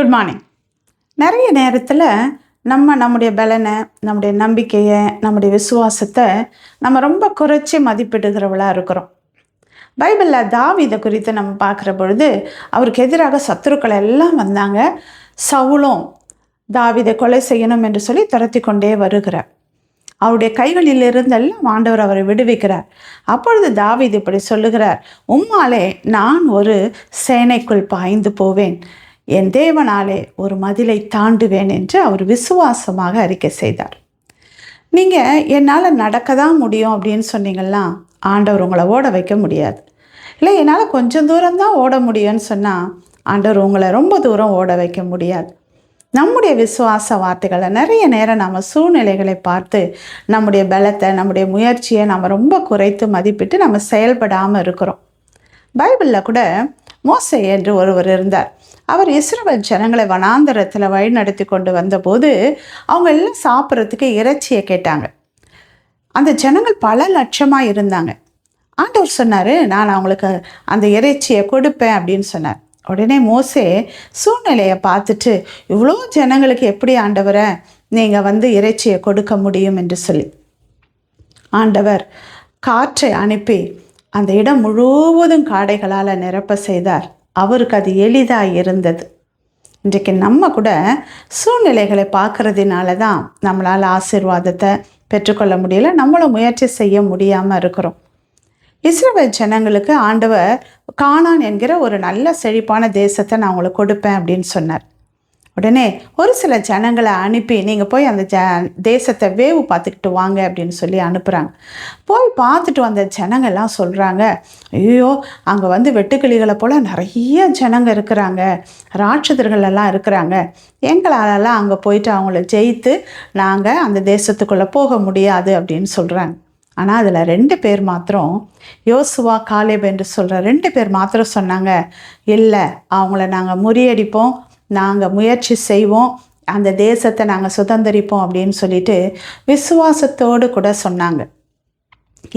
Good morning. நிறைய நேரத்தில் நம்முடைய பலனை, நம்முடைய நம்பிக்கையை, நம்முடைய விசுவாசத்தை நம்ம ரொம்ப குறைச்சி மதிப்பிடுகிறவளாக இருக்கிறோம். பைபிளில் தாவீதை குறித்து நம்ம பார்க்குற பொழுது அவருக்கு எதிராக சத்துருக்கள் எல்லாம் வந்தாங்க. சவுலும் தாவீதை கொலை செய்யணும் என்று சொல்லி துரத்தி கொண்டே வருகிறார். அவருடைய கைகளிலிருந்து எல்லாம் ஆண்டவர் அவரை விடுவிக்கிறார். அப்பொழுது தாவீது இப்படி சொல்லுகிறார், உம்மாலே நான் ஒரு சேனைக்குள் பாய்ந்து போவேன், என் தேவனாலே ஒரு மதிலை தாண்டுவேன் என்று அவர் விசுவாசமாக அறிக்கை செய்தார். நீங்கள் என்னால் நடக்க தான் முடியும் அப்படின்னு சொன்னீங்கன்னா ஆண்டவர் உங்களை ஓட வைக்க முடியாது. இல்லை, என்னால் கொஞ்சம் தூரம்தான் ஓட முடியும்னு சொன்னால் ஆண்டவர் உங்களை ரொம்ப தூரம் ஓட வைக்க முடியாது. நம்முடைய விசுவாச வார்த்தைகளை நிறைய நேரம் நம்ம சூழ்நிலைகளை பார்த்து நம்முடைய பலத்தை, நம்முடைய முயற்சியை நம்ம ரொம்ப குறைத்து மதிப்பிட்டு நம்ம செயல்படாமல் இருக்கிறோம். பைபிளில் கூட மோசே என்று ஒருவர் இருந்தார். அவர் இஸ்ரவேல் ஜனங்களை வனாந்தரத்தில் வழி நடத்தி கொண்டு வந்தபோது அவங்க எல்லாம் சாப்பிட்றதுக்கு இறைச்சியை கேட்டாங்க. அந்த ஜனங்கள் பல லட்சமாக இருந்தாங்க. ஆண்டவர் சொன்னார், நான் அவங்களுக்கு அந்த இறைச்சியை கொடுப்பேன் அப்படின்னு சொன்னார். உடனே மோசே சூழ்நிலையை பார்த்துட்டு, இவ்வளோ ஜனங்களுக்கு எப்படி ஆண்டவரை நீங்கள் இறைச்சியை கொடுக்க முடியும் என்று சொல்லி ஆண்டவர் காற்றை அனுப்பி அந்த இடம் முழுவதும் காடைகளால் நிரப்ப செய்தார். அவருக்கு அது எளிதாக இருந்தது. இன்றைக்கு நம்ம கூட சூழ்நிலைகளை பார்க்கறதுனால தான் நம்மளால் ஆசீர்வாதத்தை பெற்றுக்கொள்ள முடியல, நம்மளும் முயற்சி செய்ய முடியாமல் இருக்கிறோம். இஸ்ரவேல் ஜனங்களுக்கு ஆண்டவர் கானான் என்கிற ஒரு நல்ல செழிப்பான தேசத்தை நான் உங்களுக்கு கொடுப்பேன் அப்படின்னு சொன்னார். உடனே ஒரு சில ஜனங்களை அனுப்பி, நீங்கள் போய் அந்த தேசத்தை வேவு பார்த்துக்கிட்டு வாங்க அப்படின்னு சொல்லி அனுப்புகிறாங்க. போய் பார்த்துட்டு வந்த ஜனங்கள்லாம் சொல்கிறாங்க, ஐயோ அங்கே வெட்டுக்கிளிகளை போல் நிறைய ஜனங்க இருக்கிறாங்க, ராட்சதர்கள் எல்லாம் இருக்கிறாங்க, எங்களாலெல்லாம் அங்கே போயிட்டு அவங்கள ஜெயித்து நாங்கள் அந்த தேசத்துக்குள்ளே போக முடியாது அப்படின்னு சொல்கிறாங்க. ஆனால் அதில் 2 பேர் மாத்திரம், யோசுவா காலேப் என்று சொல்கிற 2 பேர் மாத்திரம் சொன்னாங்க, இல்லை அவங்கள நாங்கள் முறியடிப்போம், நாங்கள் முயற்சி செய்வோம், அந்த தேசத்தை நாங்கள் சுதந்திரிப்போம் அப்படின்னு சொல்லிட்டு விசுவாசத்தோடு கூட சொன்னாங்க.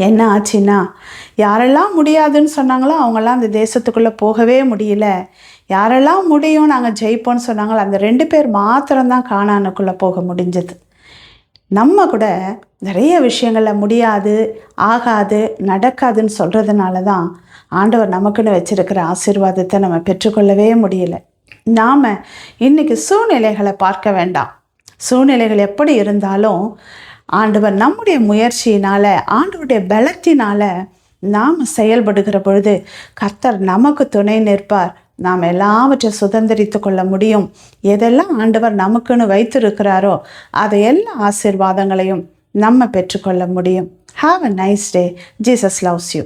என்ன ஆச்சுன்னா, யாரெல்லாம் முடியாதுன்னு சொன்னாங்களோ அவங்கெல்லாம் அந்த தேசத்துக்குள்ளே போகவே முடியல. யாரெல்லாம் முடியும் நாங்கள் ஜெயிப்போம்னு சொன்னாங்களோ அந்த 2 பேர் மாத்திரம்தான் கானானுக்குள்ளே போக முடிஞ்சது. நம்ம கூட நிறைய விஷயங்களில் முடியாது, ஆகாது, நடக்காதுன்னு சொல்கிறதுனால தான் ஆண்டவர் நமக்குன்னு வச்சுருக்கிற ஆசீர்வாதத்தை நம்ம பெற்றுக்கொள்ளவே முடியல. நாம் இன்றைக்கி சூழ்நிலைகளை பார்க்க வேண்டாம். சூழ்நிலைகள் எப்படி இருந்தாலும் ஆண்டவர் நம்முடைய முயற்சியினால், ஆண்டவருடைய பலத்தினால் நாம் செயல்படுகிற பொழுது கர்த்தர் நமக்கு துணை நிற்பார். நாம் எல்லாவற்றையும் சுதந்திரித்து கொள்ள முடியும். எதெல்லாம் ஆண்டவர் நமக்குன்னு வைத்திருக்கிறாரோ அதை எல்லா ஆசீர்வாதங்களையும் நம்ம பெற்றுக்கொள்ள முடியும். Have a nice day. Jesus loves you.